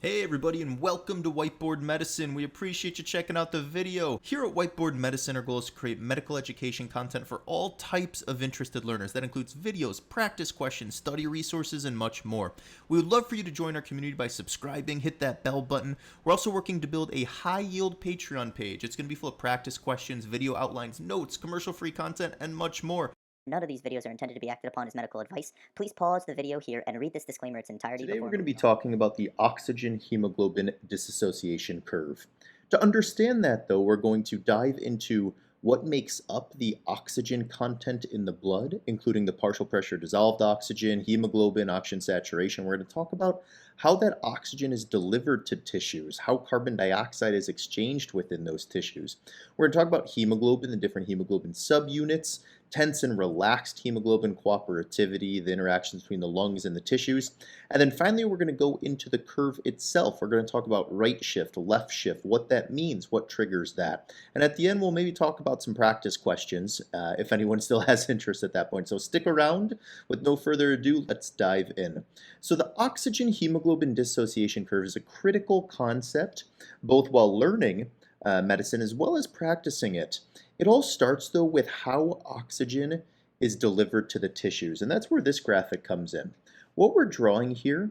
Hey everybody, and welcome to Whiteboard Medicine. We appreciate you checking out the video. Here at Whiteboard Medicine, our goal is to create medical education content for all types of interested learners. That includes videos, practice questions, study resources, and much more. We would love for you to join our community by subscribing, hit that bell button. We're also working to build a high-yield Patreon page. It's going to be full of practice questions, video outlines, notes, commercial-free content, and much more. None of these videos are intended to be acted upon as medical advice. Please pause the video here and read this disclaimer in its entirety. Today we're going to be talking about the oxygen-hemoglobin dissociation curve. To understand that, though, we're going to dive into what makes up the oxygen content in the blood, including the partial pressure dissolved oxygen, hemoglobin, oxygen saturation. We're going to talk about how that oxygen is delivered to tissues, how carbon dioxide is exchanged within those tissues. We're going to talk about hemoglobin, the different hemoglobin subunits, tense and relaxed hemoglobin cooperativity, the interactions between the lungs and the tissues. And then finally, we're going to go into the curve itself. We're going to talk about right shift, left shift, what that means, what triggers that. And at the end, we'll maybe talk about some practice questions if anyone still has interest at that point. So stick around. With no further ado, let's dive in. So the oxygen-hemoglobin dissociation curve is a critical concept, both while learning medicine as well as practicing it. It all starts, though, with how oxygen is delivered to the tissues, and that's where this graphic comes in. What we're drawing here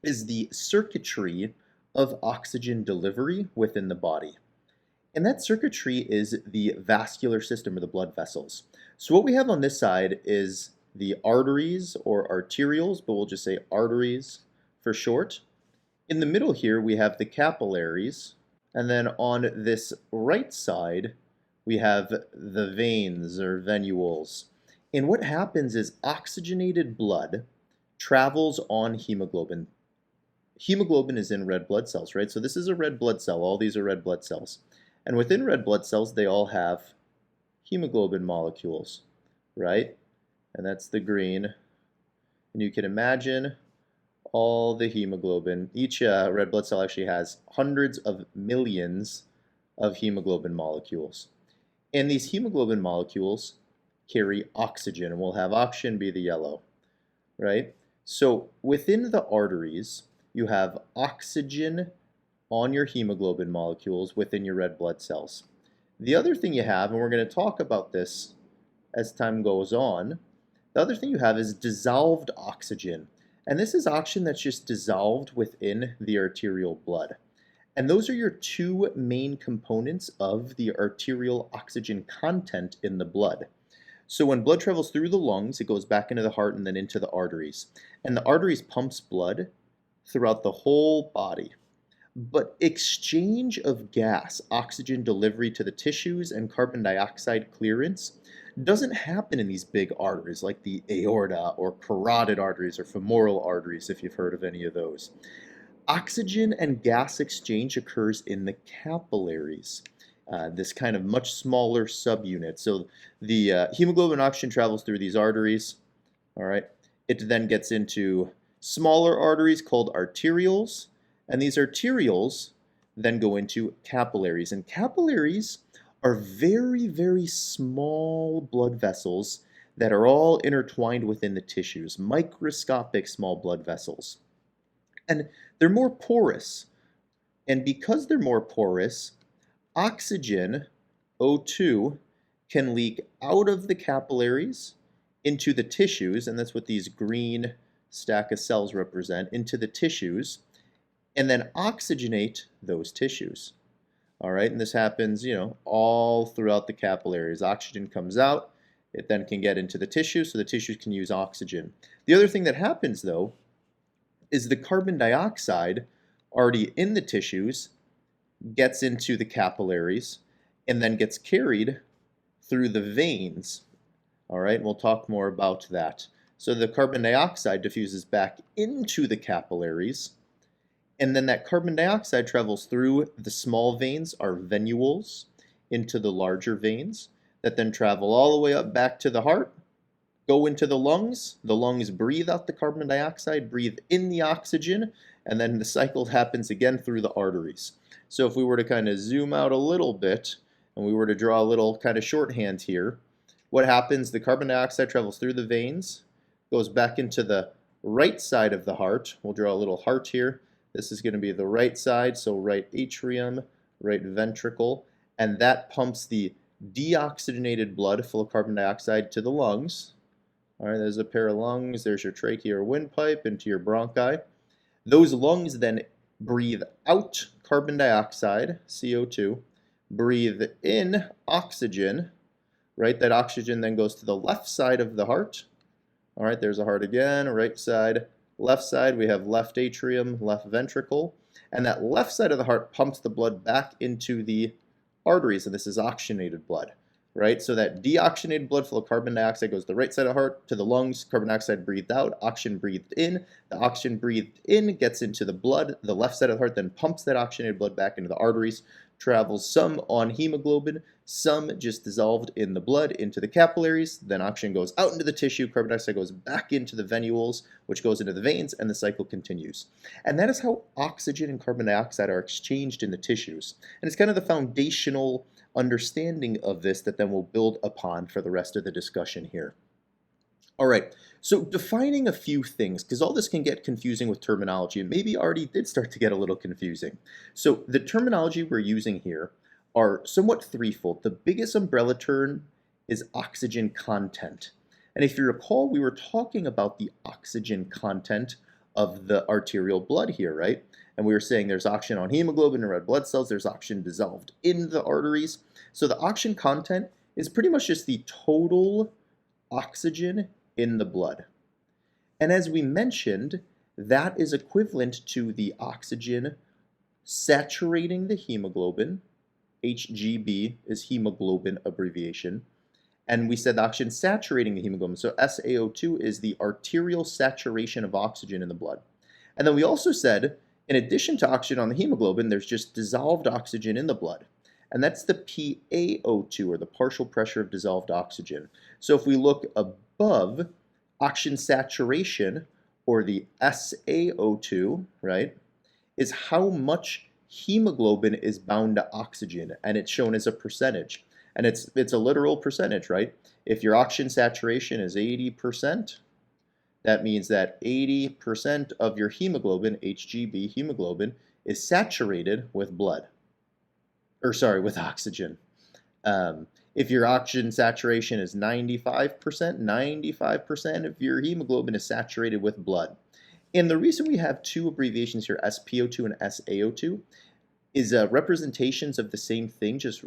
is the circuitry of oxygen delivery within the body. And that circuitry is the vascular system, or the blood vessels. So what we have on this side is the arteries, or arterioles, but we'll just say arteries for short. In the middle here, we have the capillaries, and then on this right side, we have the veins or venules. And what happens is oxygenated blood travels on hemoglobin. Hemoglobin is in red blood cells, right? So this is a red blood cell. All these are red blood cells. And within red blood cells, they all have hemoglobin molecules, right? And that's the green. And you can imagine all the hemoglobin. Each red blood cell actually has hundreds of millions of hemoglobin molecules. And these hemoglobin molecules carry oxygen, and we'll have oxygen be the yellow, right? So within the arteries, you have oxygen on your hemoglobin molecules within your red blood cells. The other thing you have, and we're going to talk about this as time goes on, the other thing you have is dissolved oxygen. And this is oxygen that's just dissolved within the arterial blood. And those are your two main components of the arterial oxygen content in the blood. So when blood travels through the lungs, it goes back into the heart and then into the arteries. And the arteries pumps blood throughout the whole body. But exchange of gas, oxygen delivery to the tissues, and carbon dioxide clearance doesn't happen in these big arteries like the aorta or carotid arteries or femoral arteries, if you've heard of any of those. Oxygen and gas exchange occurs in the capillaries, this kind of much smaller subunit. So the hemoglobin oxygen travels through these arteries, all right? It then gets into smaller arteries called arterioles, and these arterioles then go into capillaries. And capillaries are very, very small blood vessels that are all intertwined within the tissues, microscopic small blood vessels. And they're more porous. And because they're more porous, oxygen, O2, can leak out of the capillaries into the tissues, and that's what these green stack of cells represent, into the tissues, and then oxygenate those tissues. All right, and this happens, all throughout the capillaries. Oxygen comes out, it then can get into the tissue, so the tissues can use oxygen. The other thing that happens, though, is the carbon dioxide already in the tissues gets into the capillaries and then gets carried through the veins. All right, and we'll talk more about that. So the carbon dioxide diffuses back into the capillaries, and then that carbon dioxide travels through the small veins, our venules, into the larger veins that then travel all the way up back to the heart, go into the lungs breathe out the carbon dioxide, breathe in the oxygen, and then the cycle happens again through the arteries. So if we were to kind of zoom out a little bit, and we were to draw a little kind of shorthand here, what happens, the carbon dioxide travels through the veins, goes back into the right side of the heart, we'll draw a little heart here, This is going to be the right side, so right atrium, right ventricle, and that pumps the deoxygenated blood full of carbon dioxide to the lungs. All right, there's a pair of lungs. There's your trachea or windpipe into your bronchi. Those lungs then breathe out carbon dioxide, CO2, breathe in oxygen, right? That oxygen then goes to the left side of the heart. All right, there's a heart again, right side, left side. We have left atrium, left ventricle. And that left side of the heart pumps the blood back into the arteries, and this is oxygenated blood, right? So that deoxygenated blood full of carbon dioxide goes to the right side of the heart, to the lungs, carbon dioxide breathed out, oxygen breathed in. The oxygen breathed in gets into the blood. The left side of the heart then pumps that oxygenated blood back into the arteries, travels some on hemoglobin, some just dissolved in the blood into the capillaries. Then oxygen goes out into the tissue, carbon dioxide goes back into the venules, which goes into the veins, and the cycle continues. And that is how oxygen and carbon dioxide are exchanged in the tissues. And it's kind of the foundational understanding of this that then we'll build upon for the rest of the discussion here. All right, so defining a few things, because all this can get confusing with terminology, and maybe already did start to get a little confusing. So the terminology we're using here are somewhat threefold. The biggest umbrella term is oxygen content. And if you recall, we were talking about the oxygen content of the arterial blood here, right? And we were saying there's oxygen on hemoglobin and red blood cells, there's oxygen dissolved in the arteries. So the oxygen content is pretty much just the total oxygen in the blood. And as we mentioned, that is equivalent to the oxygen saturating the hemoglobin. HGB is hemoglobin abbreviation. And we said the oxygen saturating the hemoglobin. So SaO2 is the arterial saturation of oxygen in the blood. And then we also said, in addition to oxygen on the hemoglobin, there's just dissolved oxygen in the blood. And that's the PaO2, or the partial pressure of dissolved oxygen. So if we look above, oxygen saturation, or the SaO2, right, is how much hemoglobin is bound to oxygen, and it's shown as a percentage. And it's a literal percentage, right? If your oxygen saturation is 80%, that means that 80% of your hemoglobin, HGB hemoglobin, is saturated with blood. Or sorry, with oxygen. If your oxygen saturation is 95%, 95% of your hemoglobin is saturated with blood. And the reason we have two abbreviations here, SpO2 and SaO2, is representations of the same thing, just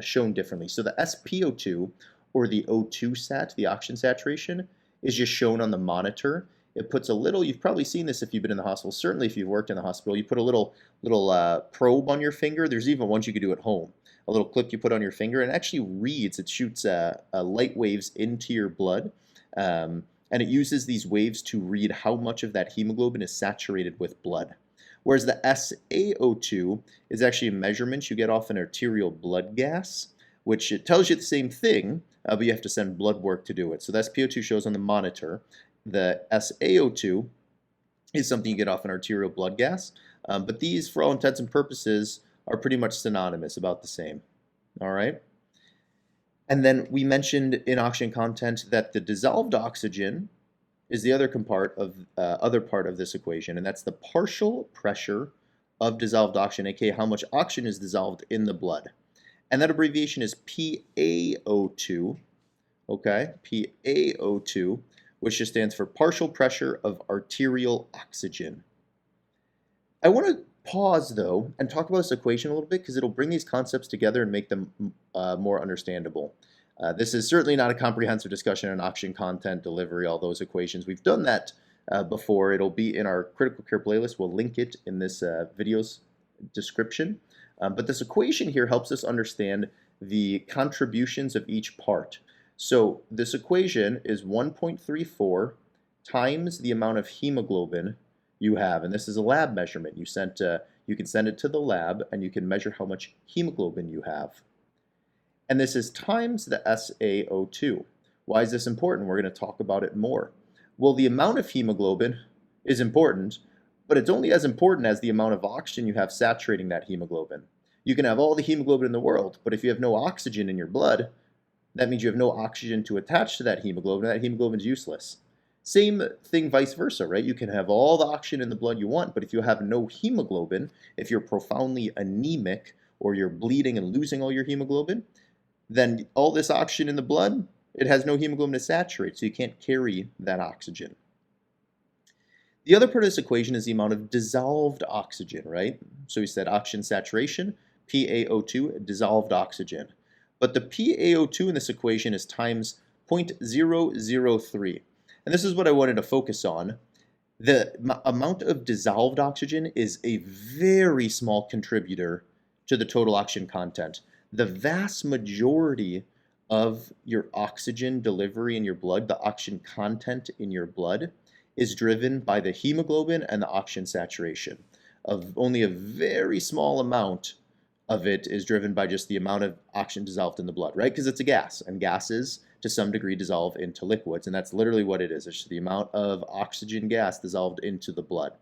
shown differently. So the SpO2, or the O2 sat, the oxygen saturation, is just shown on the monitor. It puts a little, you've probably seen this if you've been in the hospital, certainly if you've worked in the hospital, you put a little probe on your finger. There's even ones you could do at home. A little clip you put on your finger, and it actually reads, it shoots light waves into your blood, and it uses these waves to read how much of that hemoglobin is saturated with blood. Whereas the SaO2 is actually a measurement you get off an arterial blood gas, which it tells you the same thing, but you have to send blood work to do it. So the SpO2 shows on the monitor. The SaO2 is something you get off an arterial blood gas, but these, for all intents and purposes, are pretty much synonymous, about the same. All right? And then we mentioned in oxygen content that the dissolved oxygen is the other part of this equation, and that's the partial pressure of dissolved oxygen, aka how much oxygen is dissolved in the blood. And that abbreviation is PaO2, okay? PaO2, which just stands for partial pressure of arterial oxygen. I want to pause, though, and talk about this equation a little bit, because it'll bring these concepts together and make them more understandable. This is certainly not a comprehensive discussion on oxygen content, delivery, all those equations. We've done that before. It'll be in our critical care playlist. We'll link it in this video's description. But this equation here helps us understand the contributions of each part. So this equation is 1.34 times the amount of hemoglobin you have. And this is a lab measurement. You can send it to the lab, and you can measure how much hemoglobin you have. And this is times the SaO2. Why is this important? We're going to talk about it more. Well, the amount of hemoglobin is important, but it's only as important as the amount of oxygen you have saturating that hemoglobin. You can have all the hemoglobin in the world, but if you have no oxygen in your blood, that means you have no oxygen to attach to that hemoglobin, and that hemoglobin is useless. Same thing vice versa, right? You can have all the oxygen in the blood you want, but if you have no hemoglobin, if you're profoundly anemic or you're bleeding and losing all your hemoglobin, then all this oxygen in the blood, it has no hemoglobin to saturate, so you can't carry that oxygen. The other part of this equation is the amount of dissolved oxygen, right? So we said oxygen saturation, PaO2, dissolved oxygen. But the PaO2 in this equation is times 0.003. And this is what I wanted to focus on. The amount of dissolved oxygen is a very small contributor to the total oxygen content. The vast majority of your oxygen delivery in your blood, the oxygen content in your blood, is driven by the hemoglobin and the oxygen saturation. Only a very small amount of it is driven by just the amount of oxygen dissolved in the blood, right? Because it's a gas, and gases to some degree dissolve into liquids, and that's literally what it is. It's just the amount of oxygen gas dissolved into the blood.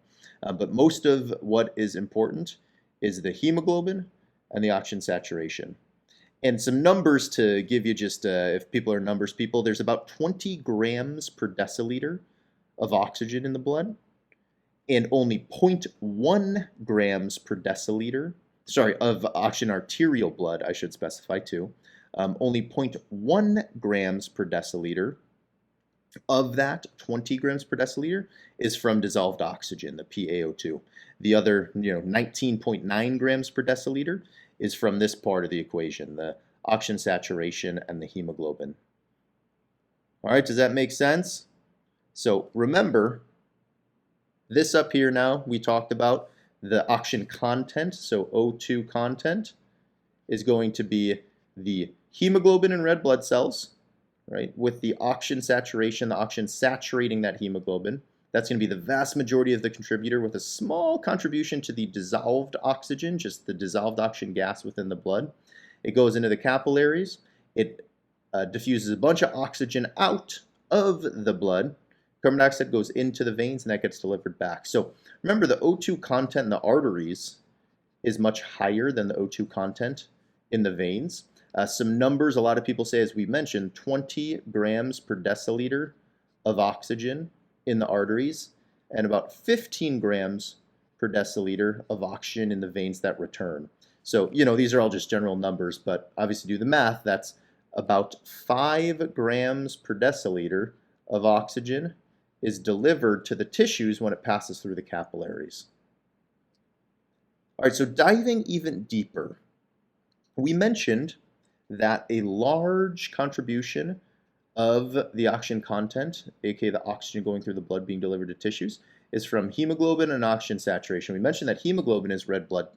But most of what is important is the hemoglobin and the oxygen saturation. And some numbers to give you just, if people are numbers people, there's about 20 grams per deciliter of oxygen in the blood, and only 0.1 grams per deciliter, of oxygen arterial blood, I should specify too. Only 0.1 grams per deciliter of that 20 grams per deciliter is from dissolved oxygen, the PaO2. The other, 19.9 grams per deciliter is from this part of the equation, the oxygen saturation and the hemoglobin. All right, does that make sense? So remember, this up here now, we talked about the oxygen content, so O2 content is going to be the hemoglobin in red blood cells, right, with the oxygen saturation, the oxygen saturating that hemoglobin. That's going to be the vast majority of the contributor, with a small contribution to the dissolved oxygen, just the dissolved oxygen gas within the blood. It goes into the capillaries. It diffuses a bunch of oxygen out of the blood. Carbon dioxide goes into the veins, and that gets delivered back. So remember, the O2 content in the arteries is much higher than the O2 content in the veins. Some numbers a lot of people say, as we mentioned, 20 grams per deciliter of oxygen in the arteries, and about 15 grams per deciliter of oxygen in the veins that return. So, these are all just general numbers, but obviously do the math. That's about 5 grams per deciliter of oxygen is delivered to the tissues when it passes through the capillaries. All right, so diving even deeper, we mentioned that a large contribution of the oxygen content, aka the oxygen going through the blood being delivered to tissues, is from hemoglobin and oxygen saturation. We mentioned that hemoglobin is red blood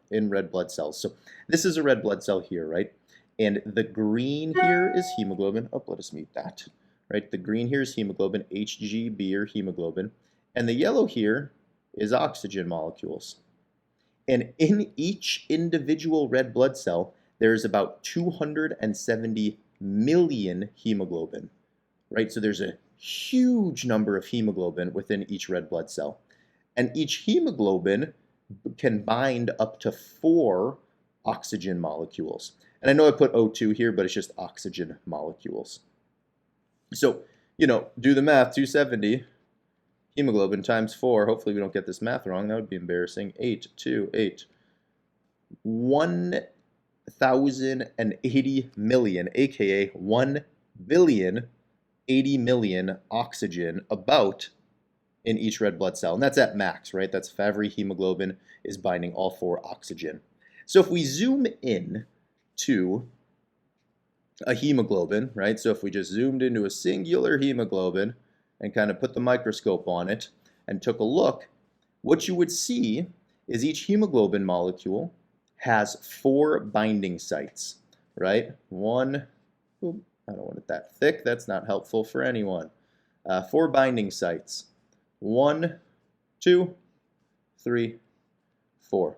cells. So this is a red blood cell here, right? And the green here is hemoglobin. Oh, let us mute that. Right, the green here is hemoglobin, Hgb or hemoglobin, and the yellow here is oxygen molecules. And in each individual red blood cell, there's about 270 million hemoglobin, right? So there's a huge number of hemoglobin within each red blood cell. And each hemoglobin can bind up to 4 oxygen molecules. And I know I put O2 here, but it's just oxygen molecules. So, do the math, 270 hemoglobin times 4. Hopefully we don't get this math wrong. That would be embarrassing. 828. 1,080 million, aka 1,080 million oxygen about in each red blood cell. And that's at max, right? That's if every hemoglobin is binding all 4 oxygen. So if we zoom in to a hemoglobin, right? So if we just zoomed into a singular hemoglobin and kind of put the microscope on it and took a look, what you would see is each hemoglobin molecule has 4 binding sites, right? One, I don't want it that thick. That's not helpful for anyone. 4 binding sites. 1, 2, 3, 4.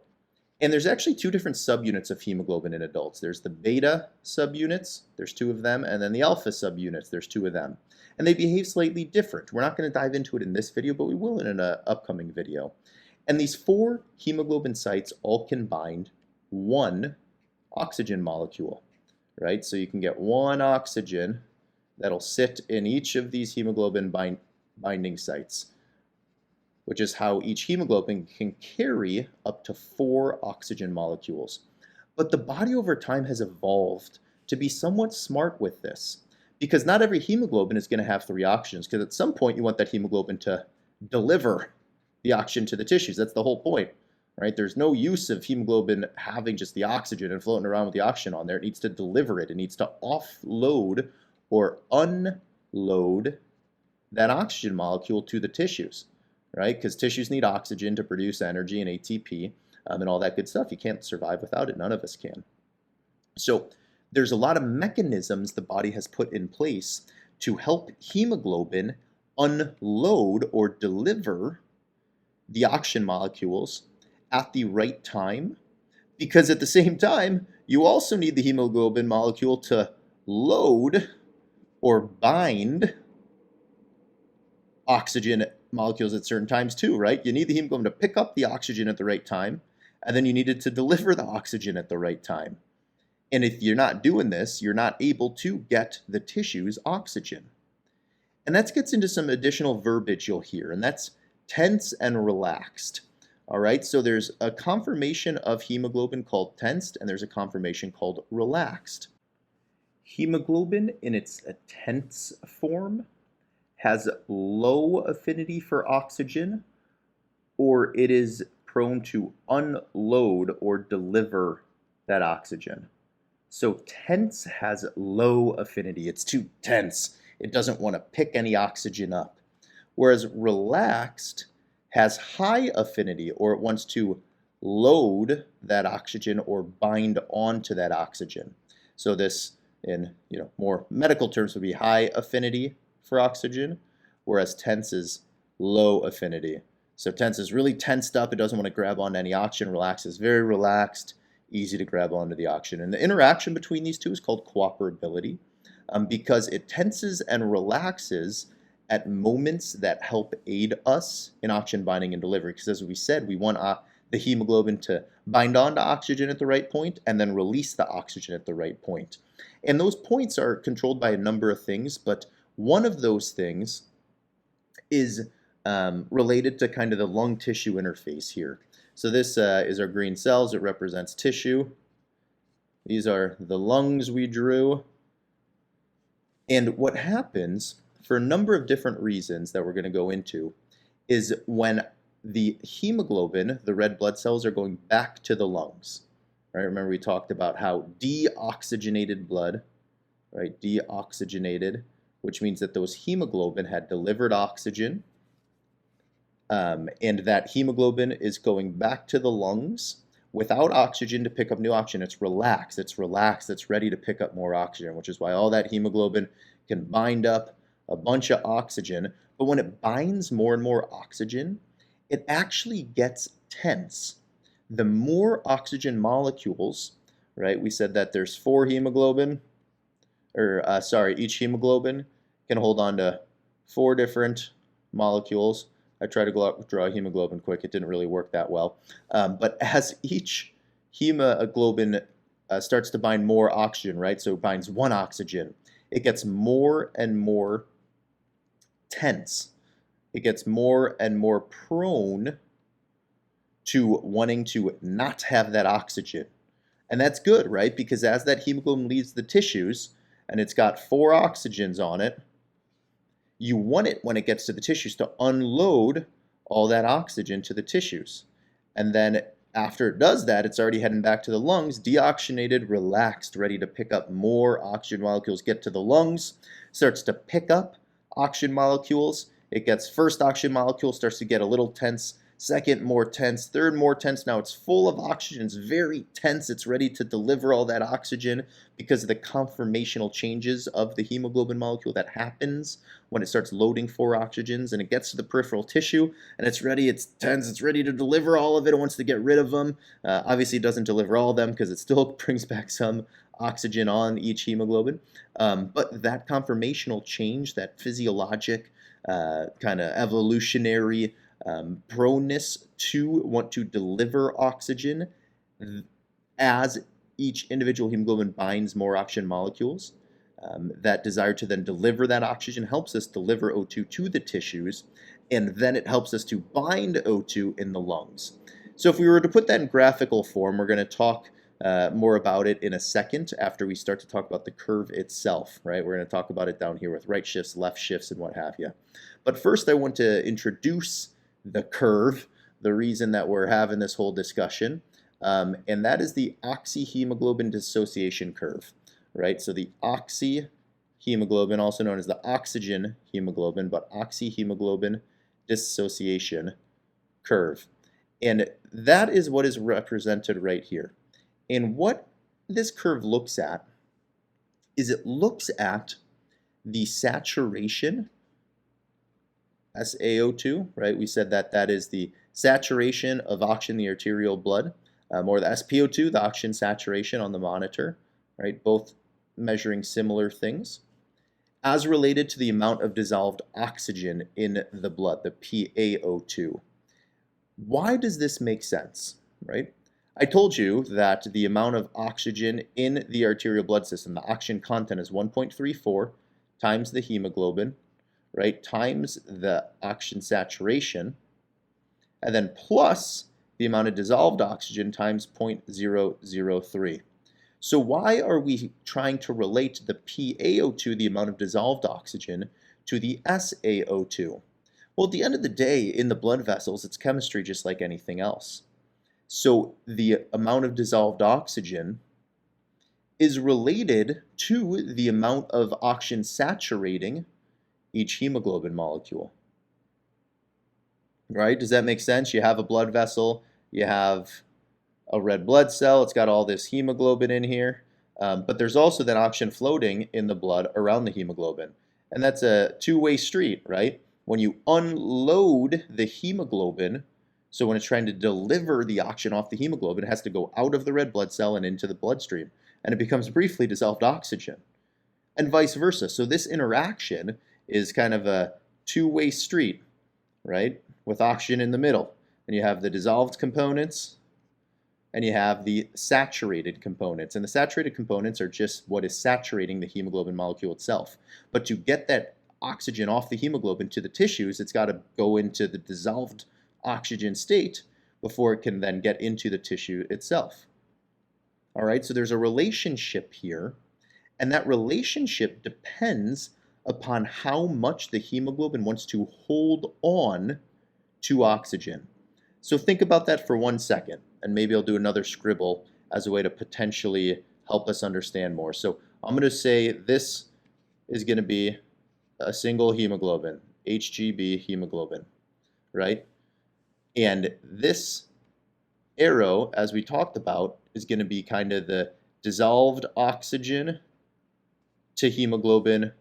And there's actually 2 different subunits of hemoglobin in adults. There's the beta subunits, there's 2 of them, and then the alpha subunits, there's 2 of them. And they behave slightly different. We're not going to dive into it in this video, but we will in an upcoming video. And these 4 hemoglobin sites all can bind 1 oxygen molecule, right? So you can get 1 oxygen that'll sit in each of these hemoglobin binding sites, which is how each hemoglobin can carry up to 4 oxygen molecules. But the body over time has evolved to be somewhat smart with this, because not every hemoglobin is going to have 3 oxygens, because at some point you want that hemoglobin to deliver the oxygen to the tissues. That's the whole point, right? There's no use of hemoglobin having just the oxygen and floating around with the oxygen on there. It needs to deliver it. It needs to offload or unload that oxygen molecule to the tissues, right? Because tissues need oxygen to produce energy and ATP and all that good stuff. You can't survive without it. None of us can. So there's a lot of mechanisms the body has put in place to help hemoglobin unload or deliver the oxygen molecules at the right time, because at the same time, you also need the hemoglobin molecule to load or bind oxygen molecules at certain times too, right? You need the hemoglobin to pick up the oxygen at the right time, and then you need it to deliver the oxygen at the right time. And if you're not doing this, you're not able to get the tissues oxygen. And that gets into some additional verbiage you'll hear, and that's tense and relaxed. All right, so there's a conformation of hemoglobin called tensed, and there's a conformation called relaxed. Hemoglobin in its tense form has low affinity for oxygen, or it is prone to unload or deliver that oxygen. So tense has low affinity. It's too tense. It doesn't want to pick any oxygen up. Whereas relaxed has high affinity, or it wants to load that oxygen or bind onto that oxygen. So this, in more medical terms, would be high affinity for oxygen, whereas tense is low affinity. So tense is really tensed up. It doesn't want to grab onto any oxygen. Relaxed is very relaxed, easy to grab onto the oxygen. And the interaction between these two is called cooperability, because it tenses and relaxes at moments that help aid us in oxygen binding and delivery. Because as we said, we want the hemoglobin to bind onto oxygen at the right point and then release the oxygen at the right point. And those points are controlled by a number of things, but one of those things is related to kind of the lung tissue interface here. So this is our green cells. It represents tissue. These are the lungs we drew. And what happens, for a number of different reasons that we're going to go into, is when the hemoglobin, the red blood cells, are going back to the lungs. Right? Remember we talked about how deoxygenated blood, right? Deoxygenated, which means that those hemoglobin had delivered oxygen, and that hemoglobin is going back to the lungs without oxygen to pick up new oxygen. It's relaxed, it's ready to pick up more oxygen, which is why all that hemoglobin can bind up a bunch of oxygen. But when it binds more and more oxygen, it actually gets tense. The more oxygen molecules, right? We said that there's 4 hemoglobin, each hemoglobin can hold on to 4 different molecules. I tried to draw hemoglobin quick. It didn't really work that well. But as each hemoglobin starts to bind more oxygen, right? So it binds 1 oxygen. It gets more and more tense. It gets more and more prone to wanting to not have that oxygen. And that's good, right? Because as that hemoglobin leaves the tissues and it's got 4 oxygens on it, you want it, when it gets to the tissues, to unload all that oxygen to the tissues. And then after it does that, it's already heading back to the lungs, deoxygenated, relaxed, ready to pick up more oxygen molecules, get to the lungs, starts to pick up oxygen molecules. It gets first oxygen molecule, starts to get a little tense, second more tense, third more tense. Now it's full of oxygen, it's very tense, it's ready to deliver all that oxygen because of the conformational changes of the hemoglobin molecule that happens when it starts loading 4 oxygens, and it gets to the peripheral tissue and it's ready, it's tense, it's ready to deliver all of it, it wants to get rid of them. Obviously it doesn't deliver all of them because it still brings back some oxygen on each hemoglobin, but that conformational change, that physiologic kind of evolutionary proneness to want to deliver oxygen as each individual hemoglobin binds more oxygen molecules, That desire to then deliver that oxygen helps us deliver O2 to the tissues, and then it helps us to bind O2 in the lungs. So if we were to put that in graphical form, we're going to talk more about it in a second after we start to talk about the curve itself, right? We're going to talk about it down here with right shifts, left shifts, and what have you. But first I want to introduce the curve, the reason that we're having this whole discussion, and that is the oxyhemoglobin dissociation curve, right? So the oxyhemoglobin, also known as the oxygen hemoglobin, but oxyhemoglobin dissociation curve. And that is what is represented right here. And what this curve looks at is it looks at the saturation, SaO2, right? We said that that is the saturation of oxygen in the arterial blood, or the SpO2, the oxygen saturation on the monitor, right? Both measuring similar things, as related to the amount of dissolved oxygen in the blood, the PaO2. Why does this make sense, right? I told you that the amount of oxygen in the arterial blood system, the oxygen content, is 1.34 times the hemoglobin, right, times the oxygen saturation, and then plus the amount of dissolved oxygen times 0.003. So why are we trying to relate the PaO2, the amount of dissolved oxygen, to the SaO2? Well, at the end of the day, in the blood vessels, it's chemistry just like anything else. So the amount of dissolved oxygen is related to the amount of oxygen saturating each hemoglobin molecule. Right? Does that make sense? You have a blood vessel, you have a red blood cell, it's got all this hemoglobin in here, but there's also that oxygen floating in the blood around the hemoglobin. And that's a two-way street, right? When you unload the hemoglobin, so when it's trying to deliver the oxygen off the hemoglobin, it has to go out of the red blood cell and into the bloodstream, and it becomes briefly dissolved oxygen, and vice versa. So this interaction is kind of a two-way street, right, with oxygen in the middle. And you have the dissolved components, and you have the saturated components. And the saturated components are just what is saturating the hemoglobin molecule itself. But to get that oxygen off the hemoglobin to the tissues, it's got to go into the dissolved oxygen state before it can then get into the tissue itself. All right, so there's a relationship here, and that relationship depends upon how much the hemoglobin wants to hold on to oxygen. So think about that for 1 second, and maybe I'll do another scribble as a way to potentially help us understand more. So I'm going to say this is going to be a single hemoglobin, HGB hemoglobin, right? And this arrow, as we talked about, is going to be kind of the dissolved oxygen to hemoglobin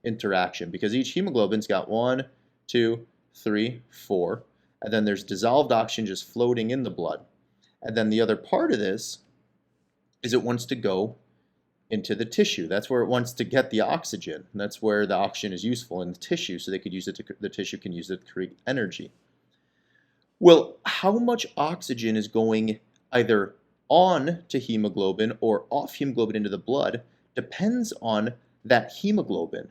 interaction, because each hemoglobin's got 1, 2, 3, 4, and then there's dissolved oxygen just floating in the blood. And then the other part of this is it wants to go into the tissue. That's where it wants to get the oxygen. And that's where the oxygen is useful in the tissue, so they could use it the tissue can use it to create energy. Well, how much oxygen is going either on to hemoglobin or off hemoglobin into the blood depends on that hemoglobin.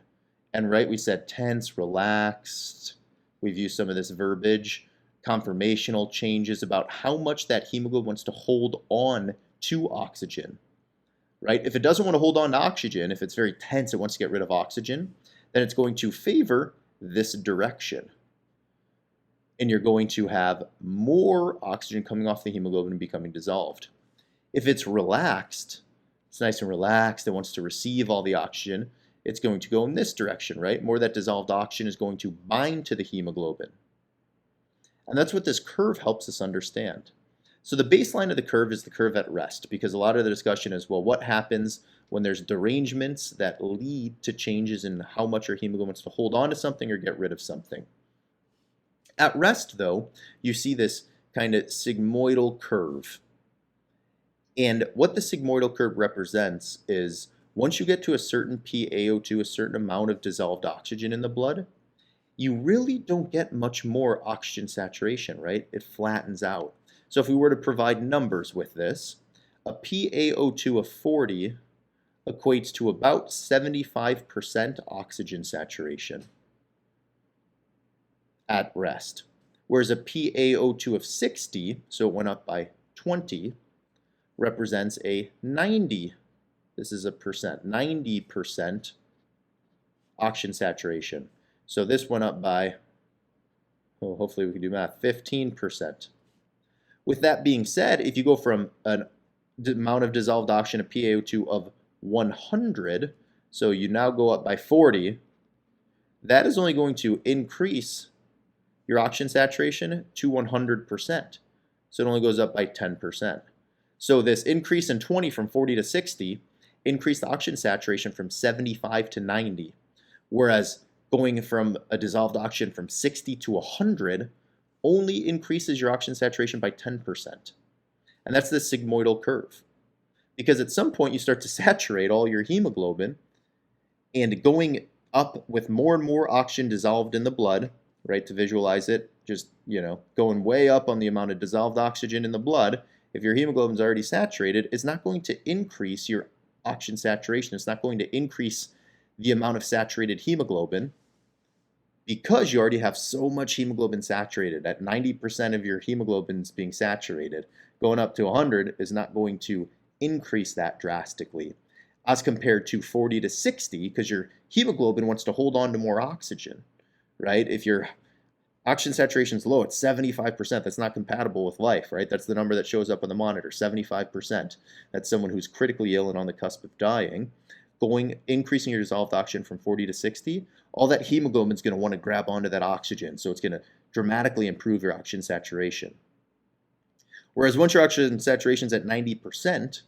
And right, we said tense, relaxed. We've used some of this verbiage, conformational changes about how much that hemoglobin wants to hold on to oxygen. Right? If it doesn't want to hold on to oxygen, if it's very tense, it wants to get rid of oxygen, then it's going to favor this direction. And you're going to have more oxygen coming off the hemoglobin and becoming dissolved. If it's relaxed, it's nice and relaxed, it wants to receive all the oxygen, it's going to go in this direction, right? More of that dissolved oxygen is going to bind to the hemoglobin. And that's what this curve helps us understand. So the baseline of the curve is the curve at rest, because a lot of the discussion is, well, what happens when there's derangements that lead to changes in how much your hemoglobin wants to hold on to something or get rid of something. At rest, though, you see this kind of sigmoidal curve. And what the sigmoidal curve represents is once you get to a certain PaO2, a certain amount of dissolved oxygen in the blood, you really don't get much more oxygen saturation, right? It flattens out. So if we were to provide numbers with this, a PaO2 of 40 equates to about 75% oxygen saturation at rest. Whereas a PaO2 of 60, so it went up by 20, represents a 90, this is a percent, 90% oxygen saturation. So this went up by, oh, hopefully we can do math, 15%. With that being said, if you go from an amount of dissolved oxygen of PaO2 of 100, so you now go up by 40, that is only going to increase your oxygen saturation to 100%. So it only goes up by 10%. So this increase in 20 from 40 to 60 increased the oxygen saturation from 75 to 90. Whereas going from a dissolved oxygen from 60 to 100 only increases your oxygen saturation by 10%. And that's the sigmoidal curve. Because at some point you start to saturate all your hemoglobin, and going up with more and more oxygen dissolved in the blood, right, to visualize it, just, going way up on the amount of dissolved oxygen in the blood, if your hemoglobin is already saturated, it's not going to increase your oxygen saturation. It's not going to increase the amount of saturated hemoglobin because you already have so much hemoglobin saturated. At 90% of your hemoglobin is being saturated, going up to 100 is not going to increase that drastically as compared to 40 to 60 because your hemoglobin wants to hold on to more oxygen, right? If your oxygen saturation is low, it's 75%. That's not compatible with life, right? That's the number that shows up on the monitor, 75%. That's someone who's critically ill and on the cusp of dying. Increasing your dissolved oxygen from 40 to 60, all that hemoglobin is going to want to grab onto that oxygen, so it's going to dramatically improve your oxygen saturation. Whereas once your oxygen saturation is at 90%,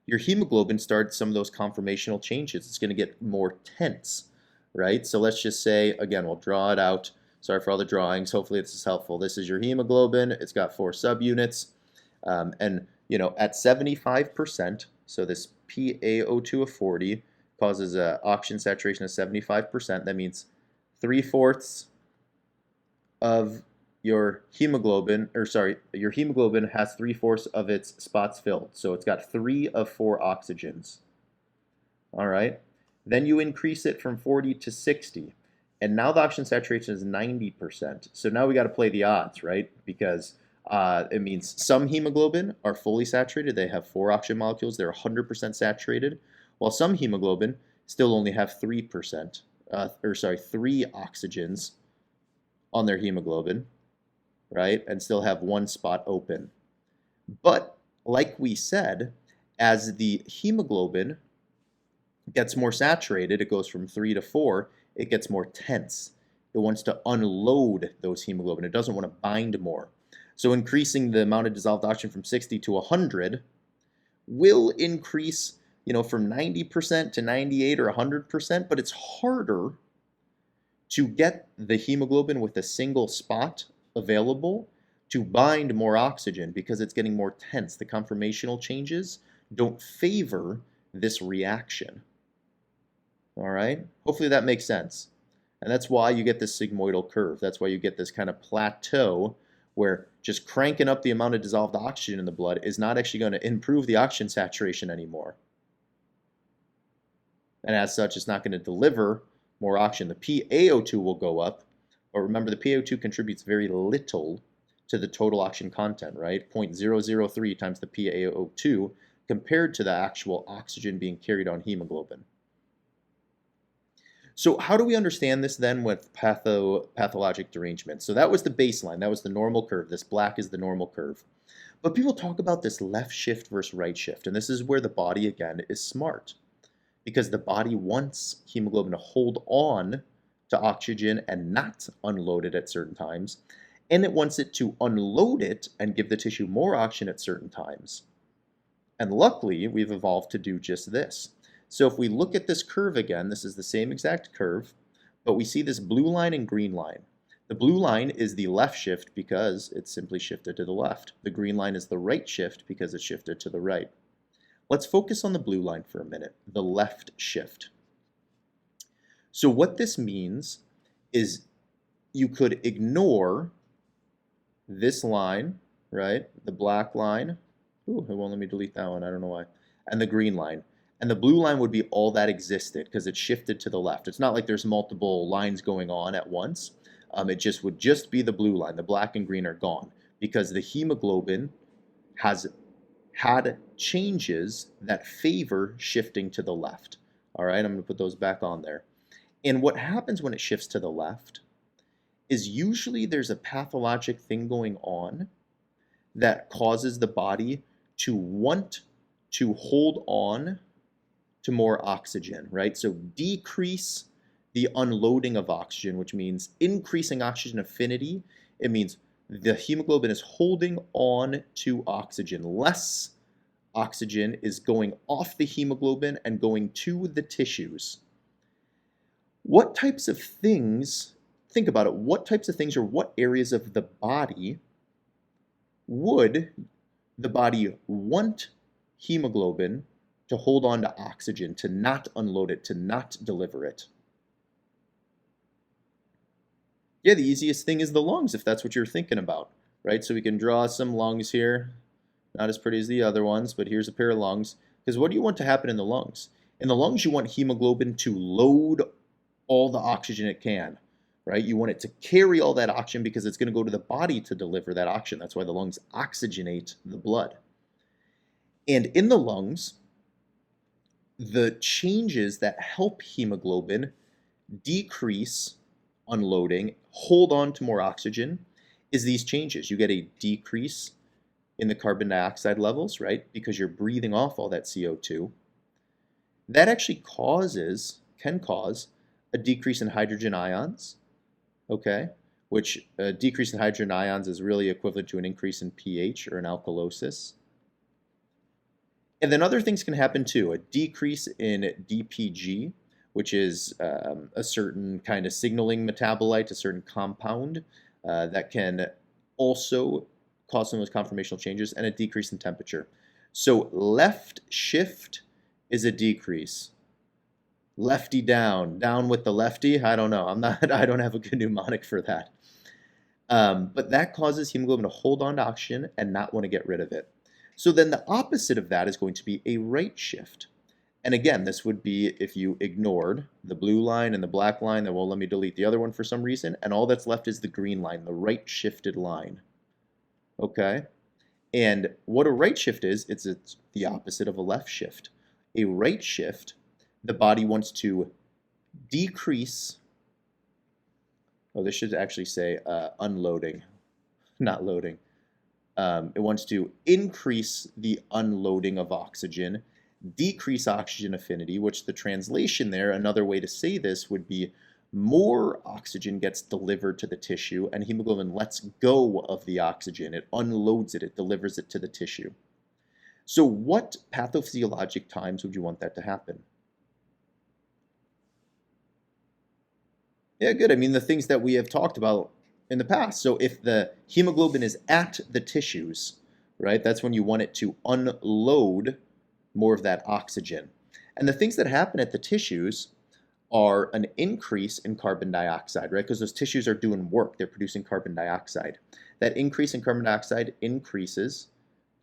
your hemoglobin starts some of those conformational changes. It's going to get more tense, right? So let's just say, again, we'll draw it out. Sorry for all the drawings. Hopefully this is helpful. This is your hemoglobin. It's got 4 subunits. And, at 75%, so this PaO2 of 40 causes an oxygen saturation of 75%. That means 3/4 of your hemoglobin, your hemoglobin has 3/4 of its spots filled. So it's got 3 of 4 oxygens. All right. Then you increase it from 40 to 60. And now the oxygen saturation is 90%. So now we got to play the odds, right? Because it means some hemoglobin are fully saturated. They have 4 oxygen molecules. They're 100% saturated. While some hemoglobin still only have 3%, 3 oxygens on their hemoglobin, right? And still have 1 spot open. But like we said, as the hemoglobin gets more saturated, it goes from 3 to 4, it gets more tense. It wants to unload those hemoglobin. It doesn't want to bind more. So increasing the amount of dissolved oxygen from 60 to 100 will increase, from 90% to 98 or 100%, but it's harder to get the hemoglobin with a single spot available to bind more oxygen because it's getting more tense. The conformational changes don't favor this reaction. All right? Hopefully that makes sense. And that's why you get this sigmoidal curve. That's why you get this kind of plateau where just cranking up the amount of dissolved oxygen in the blood is not actually going to improve the oxygen saturation anymore. And as such, it's not going to deliver more oxygen. The PaO2 will go up, but remember the PaO2 contributes very little to the total oxygen content, right? 0.003 times the PaO2 compared to the actual oxygen being carried on hemoglobin. So how do we understand this then with pathologic derangement? So that was the baseline. That was the normal curve. This black is the normal curve. But people talk about this left shift versus right shift. And this is where the body, again, is smart. Because the body wants hemoglobin to hold on to oxygen and not unload it at certain times. And it wants it to unload it and give the tissue more oxygen at certain times. And luckily, we've evolved to do just this. So if we look at this curve again, this is the same exact curve, but we see this blue line and green line. The blue line is the left shift because it's simply shifted to the left. The green line is the right shift because it's shifted to the right. Let's focus on the blue line for a minute, the left shift. So what this means is you could ignore this line, right? The black line. Ooh, it won't let me delete that one, I don't know why. And the green line. And the blue line would be all that existed because it shifted to the left. It's not like there's multiple lines going on at once. It would just be the blue line. The black and green are gone because the hemoglobin has had changes that favor shifting to the left. All right, I'm going to put those back on there. And what happens when it shifts to the left is usually there's a pathologic thing going on that causes the body to want to hold on to more oxygen, right? So decrease the unloading of oxygen, which means increasing oxygen affinity. It means the hemoglobin is holding on to oxygen. Less oxygen is going off the hemoglobin and going to the tissues. What types of things, think about it, what types of things or what areas of the body would the body want hemoglobin to hold on to oxygen, to not unload it, to not deliver it? Yeah, the easiest thing is the lungs, if that's what you're thinking about, right? So we can draw some lungs here. Not as pretty as the other ones, but here's a pair of lungs. Because what do you want to happen in the lungs? In the lungs, you want hemoglobin to load all the oxygen it can, right? You want it to carry all that oxygen because it's going to go to the body to deliver that oxygen. That's why the lungs oxygenate the blood. And in the lungs, the changes that help hemoglobin decrease unloading, hold on to more oxygen, is these changes. You get a decrease in the carbon dioxide levels, right? Because you're breathing off all that CO2. That actually can cause a decrease in hydrogen ions, okay? Which a decrease in hydrogen ions is really equivalent to an increase in pH or an alkalosis. And then other things can happen too. A decrease in DPG, which is a certain kind of signaling metabolite, a certain compound that can also cause some of those conformational changes, and a decrease in temperature. So left shift is a decrease. Lefty down, down with the lefty. I don't know. I don't have a good mnemonic for that. But that causes hemoglobin to hold on to oxygen and not want to get rid of it. So then the opposite of that is going to be a right shift. And again, this would be if you ignored the blue line and the black line, that won't let me delete the other one for some reason, and all that's left is the green line, the right shifted line. Okay? And what a right shift is, it's the opposite of a left shift. A right shift, the body wants to decrease, this should actually say unloading, not loading. It wants to increase the unloading of oxygen, decrease oxygen affinity, which the translation there, another way to say this would be more oxygen gets delivered to the tissue and hemoglobin lets go of the oxygen. It unloads it, it delivers it to the tissue. So what pathophysiologic times would you want that to happen? Yeah, good. I mean, the things that we have talked about in the past. So if the hemoglobin is at the tissues, right, that's when you want it to unload more of that oxygen. And the things that happen at the tissues are an increase in carbon dioxide, right? Because those tissues are doing work. They're producing carbon dioxide. That increase in carbon dioxide increases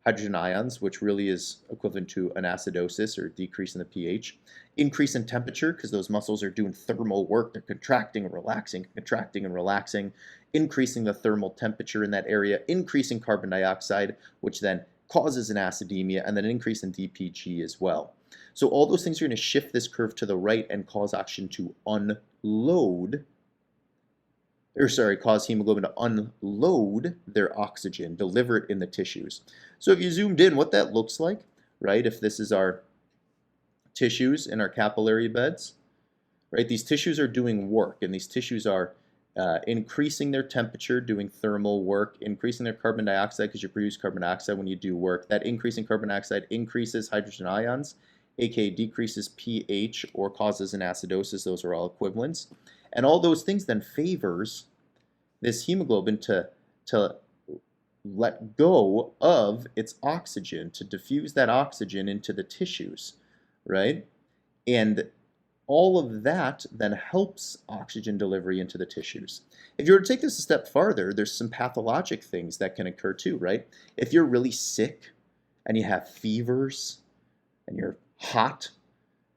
hydrogen ions, which really is equivalent to an acidosis or decrease in the pH. Increase in temperature, because those muscles are doing thermal work. They're contracting and relaxing, increasing the thermal temperature in that area, increasing carbon dioxide, which then causes an acidemia, and then an increase in DPG as well. So all those things are going to shift this curve to the right and cause oxygen to cause hemoglobin to unload their oxygen, deliver it in the tissues. So if you zoomed in, what that looks like, right, if this is our tissues in our capillary beds, right, these tissues are doing work, and these tissues are increasing their temperature, doing thermal work, increasing their carbon dioxide because you produce carbon dioxide when you do work. That increase in carbon dioxide increases hydrogen ions, aka decreases pH or causes an acidosis. Those are all equivalents. And all those things then favors this hemoglobin to let go of its oxygen, to diffuse that oxygen into the tissues, right? And all of that then helps oxygen delivery into the tissues. If you were to take this a step farther, there's some pathologic things that can occur too, right? If you're really sick and you have fevers and you're hot,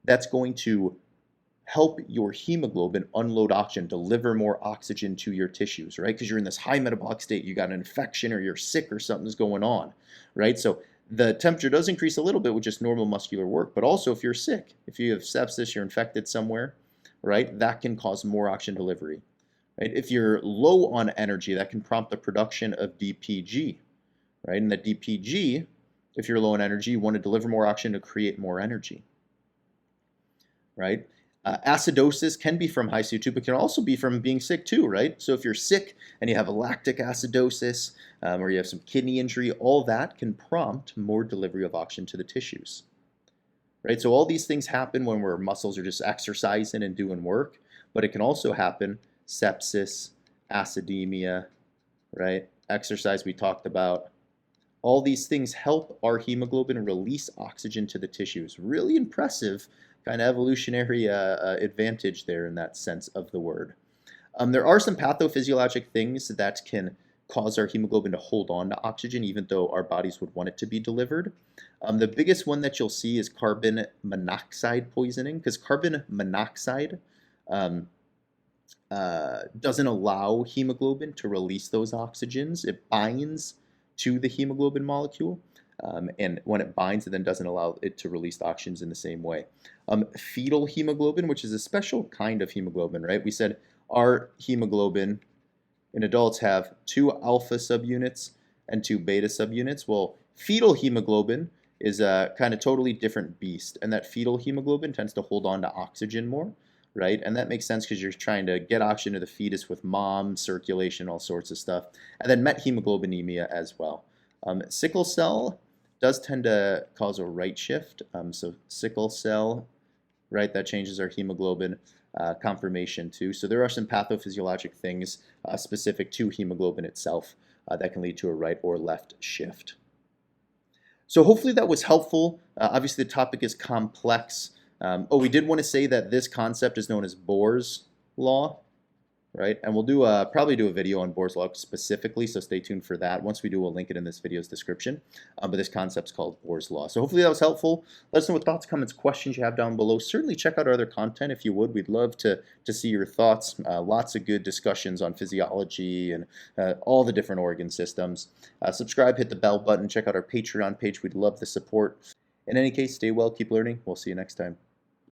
that's going to help your hemoglobin unload oxygen, deliver more oxygen to your tissues, right? Because you're in this high metabolic state, you got an infection or you're sick or something's going on, right? So the temperature does increase a little bit with just normal muscular work, but also if you're sick, if you have sepsis, you're infected somewhere, right? That can cause more oxygen delivery, right? If you're low on energy, that can prompt the production of DPG, right? And the DPG, if you're low on energy, you want to deliver more oxygen to create more energy, right? Acidosis can be from high SaO2, but can also be from being sick too, right? So if you're sick and you have a lactic acidosis or you have some kidney injury, all that can prompt more delivery of oxygen to the tissues, right? So all these things happen when our muscles are just exercising and doing work, but it can also happen sepsis, acidemia, right? Exercise we talked about. All these things help our hemoglobin release oxygen to the tissues. Really impressive kind of evolutionary advantage there in that sense of the word. There are some pathophysiologic things that can cause our hemoglobin to hold on to oxygen even though our bodies would want it to be delivered. The biggest one that you'll see is carbon monoxide poisoning, because carbon monoxide doesn't allow hemoglobin to release those oxygens. It binds to the hemoglobin molecule, and when it binds, it then doesn't allow it to release the oxygens in the same way. Fetal hemoglobin, which is a special kind of hemoglobin, right? We said our hemoglobin in adults have 2 alpha subunits and 2 beta subunits. Well, fetal hemoglobin is a kind of totally different beast, and that fetal hemoglobin tends to hold on to oxygen more, right? And that makes sense because you're trying to get oxygen to the fetus with mom, circulation, all sorts of stuff. And then methemoglobinemia as well. Sickle cell does tend to cause a right shift. So sickle cell, right, that changes our hemoglobin conformation too. So there are some pathophysiologic things specific to hemoglobin itself that can lead to a right or left shift. So hopefully that was helpful. Obviously the topic is complex. We did want to say that this concept is known as Bohr's law, right? And we'll probably do a video on Bohr's law specifically, so stay tuned for that. Once we do, we'll link it in this video's description. But this concept's called Bohr's law. So hopefully that was helpful. Let us know what thoughts, comments, questions you have down below. Certainly check out our other content if you would. We'd love to see your thoughts. Lots of good discussions on physiology and all the different organ systems. Subscribe, hit the bell button, check out our Patreon page. We'd love the support. In any case, stay well, keep learning. We'll see you next time.